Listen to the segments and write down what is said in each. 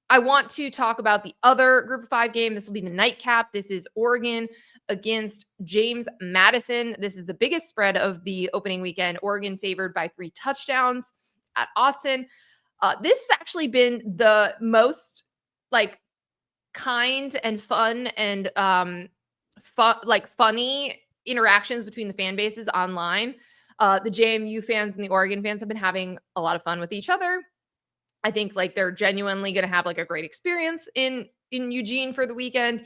I want to talk about the other Group of 5 game. This will be the nightcap. This is Oregon against James Madison. This is the biggest spread of the opening weekend. Oregon favored by 3 touchdowns at Autzen. This has actually been the most like kind and fun and funny interactions between the fan bases online. The JMU fans and the Oregon fans have been having a lot of fun with each other. I think like they're genuinely going to have like a great experience in Eugene for the weekend.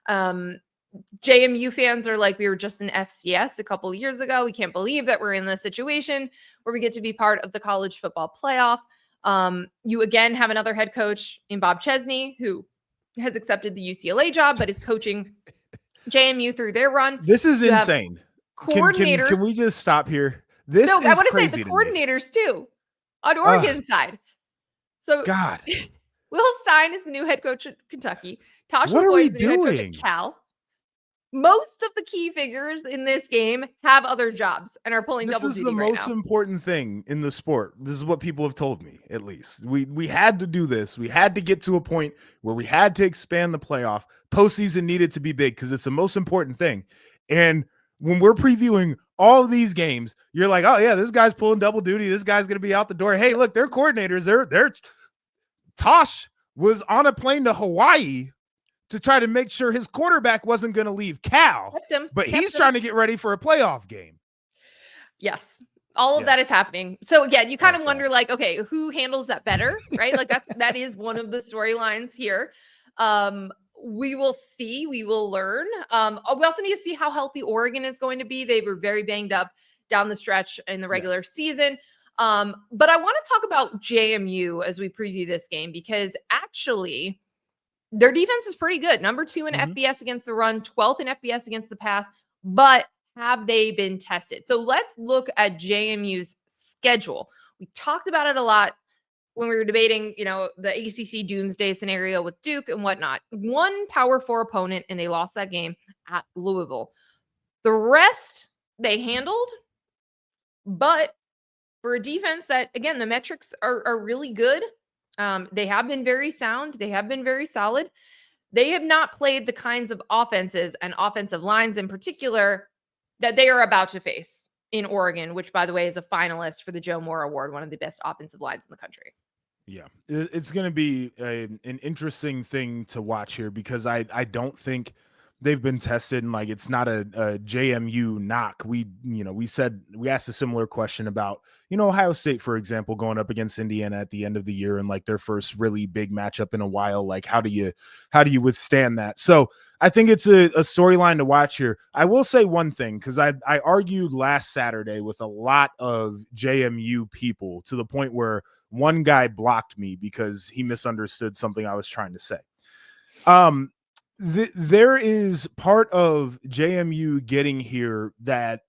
JMU fans are like, we were just in FCS a couple of years ago. We can't believe that we're in this situation where we get to be part of the college football playoff. You again have another head coach in Bob Chesney, who has accepted the UCLA job, but is coaching JMU through their run. This is insane. Coordinators. Can we just stop here? This is I want to say crazy the coordinators too on Oregon side. So God, Will Stein is the new head coach at Kentucky. Tosh what LaVoy are is the new head coach at Cal. Most of the key figures in this game have other jobs and are pulling double duty right now. This is the most important thing in the sport. This is what people have told me, at least. We had to do this. We had to get to a point where we had to expand the playoff. Postseason needed to be big because it's the most important thing. And when we're previewing all of these games, you're like, oh, yeah, this guy's pulling double duty. This guy's going to be out the door. Hey, look, they're coordinators. They're Tosh was on a plane to Hawaii to try to make sure his quarterback wasn't going to leave Cal, but he's trying to get ready for a playoff game. Yes. All of that is happening. So again, you kind of wonder like, okay, who handles that better, right? Like that is one of the storylines here. We will see, we will learn. We also need to see how healthy Oregon is going to be. They were very banged up down the stretch in the regular season. But I want to talk about JMU as we preview this game, because actually their defense is pretty good. Number 2 in FBS against the run, 12th in FBS against the pass, but have they been tested? So let's look at JMU's schedule. We talked about it a lot when we were debating, the ACC doomsday scenario with Duke and whatnot. One Power 4 opponent, and they lost that game at Louisville. The rest they handled, but for a defense that, again, the metrics are really good. They have been very sound. They have been very solid. They have not played the kinds of offenses and offensive lines in particular that they are about to face in Oregon, which, by the way, is a finalist for the Joe Moore Award, one of the best offensive lines in the country. Yeah, it's going to be an interesting thing to watch here, because I don't think they've been tested, and like, it's not a JMU knock. We asked a similar question about, Ohio State, for example, going up against Indiana at the end of the year and like their first really big matchup in a while. Like, how do you withstand that? So I think it's a storyline to watch here. I will say one thing, because I argued last Saturday with a lot of JMU people to the point where one guy blocked me because he misunderstood something I was trying to say. There is part of JMU getting here that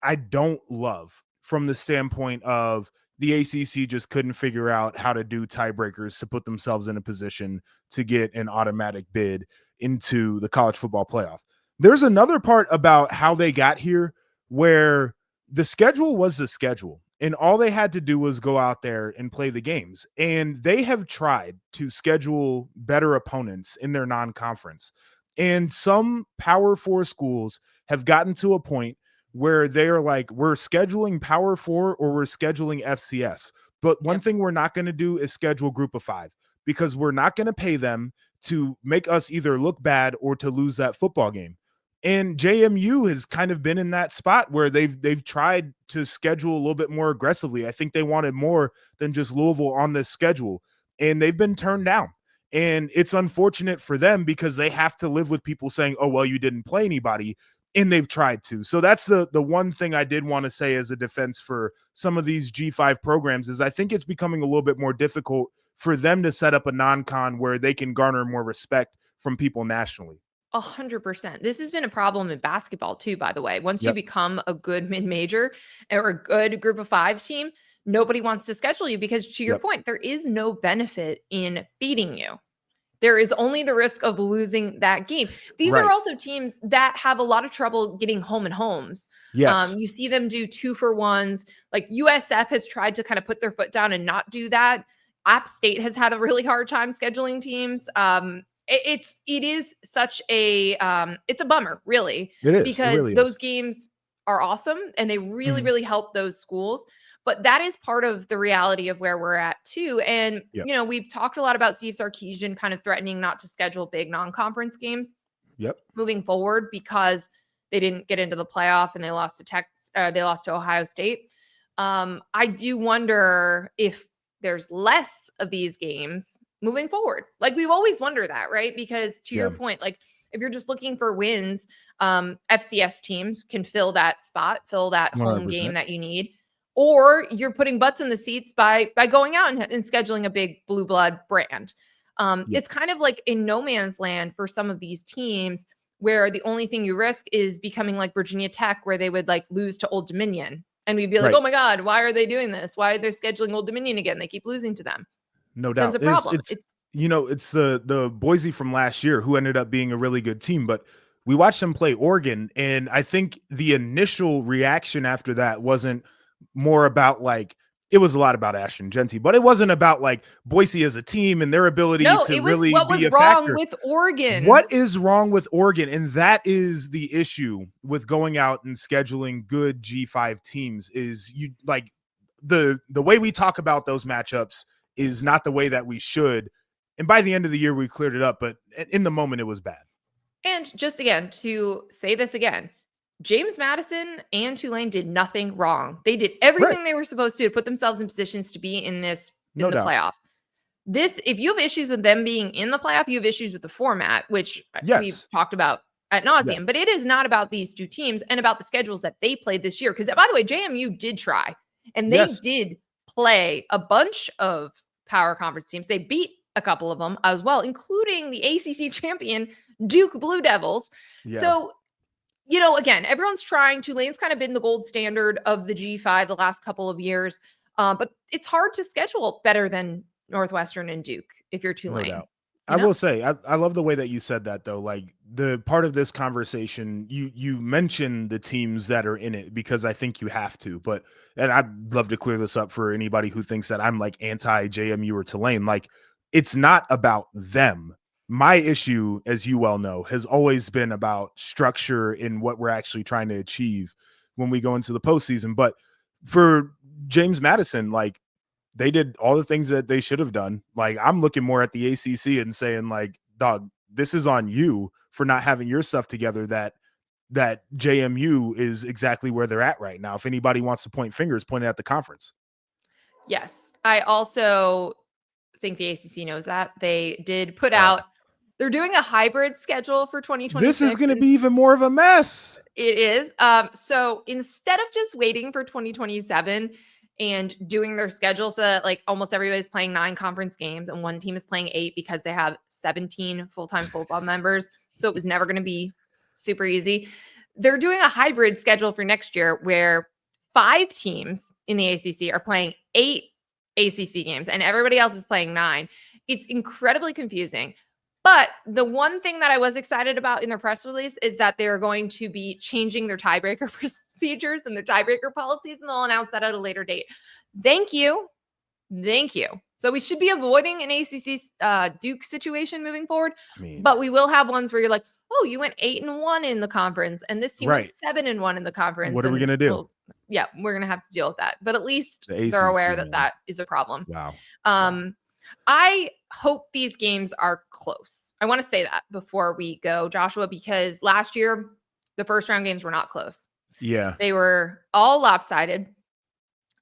I don't love, from the standpoint of the ACC just couldn't figure out how to do tiebreakers to put themselves in a position to get an automatic bid into the college football playoff. There's another part about how they got here where the schedule was the schedule, and all they had to do was go out there and play the games. And they have tried to schedule better opponents in their non-conference. And some Power 4 schools have gotten to a point where they're like, we're scheduling Power 4 or we're scheduling FCS. But one thing we're not going to do is schedule Group of 5, because we're not going to pay them to make us either look bad or to lose that football game. And JMU has kind of been in that spot where they've tried to schedule a little bit more aggressively. I think they wanted more than just Louisville on this schedule, and they've been turned down. And it's unfortunate for them, because they have to live with people saying, oh, well, you didn't play anybody, and they've tried to. So that's the one thing I did want to say as a defense for some of these G5 programs, is I think it's becoming a little bit more difficult for them to set up a non-con where they can garner more respect from people nationally. 100%. This has been a problem in basketball too, by the way. Once you become a good mid-major or a good Group of 5 team, nobody wants to schedule you, because to your point, there is no benefit in beating you. There is only the risk of losing that game. These are also teams that have a lot of trouble getting home and homes. Yes. You see them do 2-for-1s. Like USF has tried to kind of put their foot down and not do that. App State has had a really hard time scheduling teams. It is such a it's a bummer, really, It is. It because really is. those games are awesome and they really, Mhm. really help those schools. But that is part of the reality of where we're at too. And Yep. we've talked a lot about Steve Sarkisian kind of threatening not to schedule big non-conference games Yep. moving forward because they didn't get into the playoff and they lost to they lost to Ohio State. I do wonder if there's less of these games moving forward. Like we've always wondered that, right? Because to your Yeah. point, like if you're just looking for wins, FCS teams can fill that spot, fill that home game 100%. that you need. Or you're putting butts in the seats by going out and scheduling a big blue blood brand. Yeah. It's kind of like in no man's land for some of these teams where the only thing you risk is becoming like Virginia Tech, where they would like lose to Old Dominion. And we'd be like, Right. oh my God, why are they doing this? Why are they scheduling Old Dominion again? They keep losing to them. No Becomes doubt. a problem. It's it's the Boise from last year who ended up being a really good team, but we watched them play Oregon, and I think the initial reaction after that wasn't more about like it was a lot about Ashton Genty, but it wasn't about like Boise as a team and their ability No, to it was really what be was a wrong factor. with Oregon. What is wrong with Oregon? And that is the issue with going out and scheduling good G5 teams is you like the way we talk about those matchups is not the way that we should. And by the end of the year, we cleared it up, but in the moment, it was bad. And just again, to say this again, James Madison and Tulane did nothing wrong. They did Right. everything they were supposed to put themselves in positions to be in No the doubt. playoff. This, if you have issues with them being in the playoff, you have issues with the format, which we've Yes. talked about ad Yes. nauseum. But it is not about these two teams and about the schedules that they played this year. Because by the way, JMU did try and they Yes. did play a bunch of power conference teams. They beat a couple of them as well, including the ACC champion Duke Blue Devils. Yeah. So, again, everyone's trying. Tulane's kind of been the gold standard of the G5 the last couple of years. But it's hard to schedule better than Northwestern and Duke if you're No Tulane. doubt. I will say, I love the way that you said that though. Like the part of this conversation, you mentioned the teams that are in it because I think you have to. But and I'd love to clear this up for anybody who thinks that I'm like anti JMU or Tulane. Like it's not about them. My issue, as you well know, has always been about structure in what we're actually trying to achieve when we go into the postseason. But for James Madison, like they did all the things that they should have done. Like I'm looking more at the ACC and saying like, dog, this is on you for not having your stuff together that JMU is exactly where they're at right now. If anybody wants to point fingers, point it at the conference. Yes. I also think the ACC knows that. They did put out, they're doing a hybrid schedule for 2026. This is going to be even more of a mess. It is. So instead of just waiting for 2027 and doing their schedule so that like almost everybody's playing 9 conference games and one team is playing 8 because they have 17 full-time football members. So it was never going to be super easy. They're doing a hybrid schedule for next year where 5 teams in the ACC are playing 8 ACC games and everybody else is playing 9. It's incredibly confusing. But the one thing that I was excited about in their press release is that they're going to be changing their tiebreaker procedures and their tiebreaker policies, and they'll announce that at a later date. Thank you. Thank you. So we should be avoiding an ACC Duke situation moving forward. But we will have ones where you're like, oh, you went 8-1 in the conference, and this team went 7-1 in the conference. What are we going to do? We're going to have to deal with that. But at least The they're ACC, aware that man. that is a problem. Wow. I hope these games are close. I want to say that before we go, Joshua, because last year, the first round games were not close. Yeah. They were all lopsided.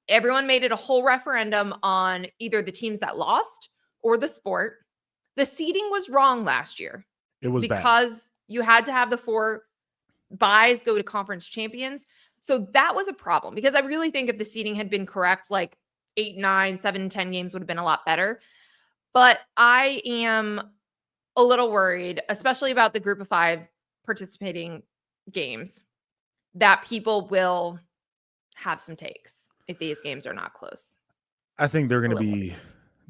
Everyone made it a whole referendum on either the teams that lost or the sport. The seeding was wrong last year. It was because you had to have the 4 byes go to conference champions. So that was a problem because I really think if the seeding had been correct, like 8, 9, 7, 10 games would have been a lot better. But I am a little worried, especially about the group of 5 participating games, that people will have some takes if these games are not close. I think they're going to be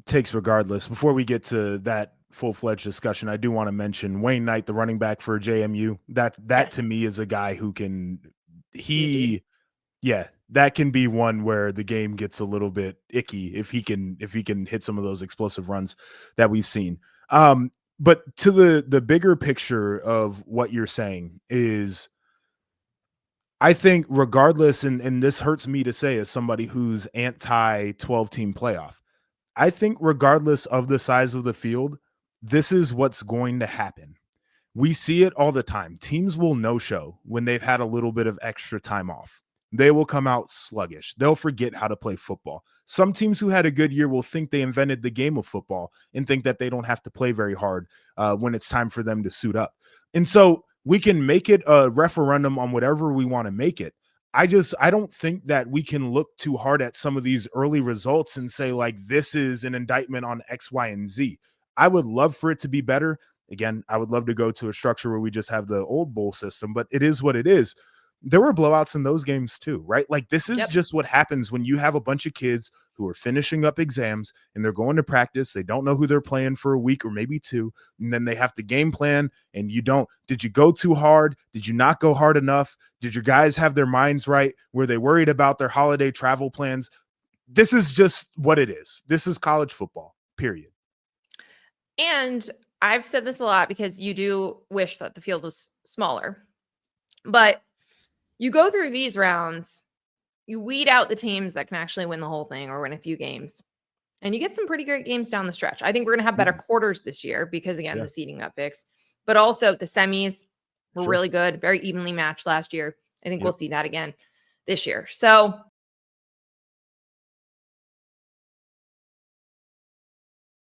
takes regardless. Before we get to that full-fledged discussion, I do want to mention Wayne Knight, the running back for JMU. That yes. To me is a guy who can Yeah, that can be one where the game gets a little bit icky if he can hit some of those explosive runs that we've seen. But to the bigger picture of what you're saying is, I think regardless, and this hurts me to say as somebody who's anti 12 team playoff, I think regardless of the size of the field, this is what's going to happen. We see it all the time. Teams will no-show when they've had a little bit of extra time off. They will come out sluggish. They'll forget how to play football. Some teams who had a good year will think they invented the game of football and think that they don't have to play very hard when it's time for them to suit up. And so we can make it a referendum on whatever we want to make it. I don't think that we can look too hard at some of these early results and say, like, this is an indictment on X, Y, and Z. I would love for it to be better. Again, I would love to go to a structure where we just have the old bowl system, but it is what it is. There were blowouts in those games too, right? Like, this is just what happens when you have a bunch of kids who are finishing up exams and they're going to practice. They don't know who they're playing for a week or maybe two. And then they have to game plan, and did you go too hard? Did you not go hard enough? Did your guys have their minds right? Were they worried about their holiday travel plans? This is just what it is. This is college football, period. And I've said this a lot because you do wish that the field was smaller, but you go through these rounds, you weed out the teams that can actually win the whole thing or win a few games, and you get some pretty great games down the stretch. I think we're going to have better quarters this year because, again, the seeding got fixed, but also the semis were really good, very evenly matched last year. I think we'll see that again this year. So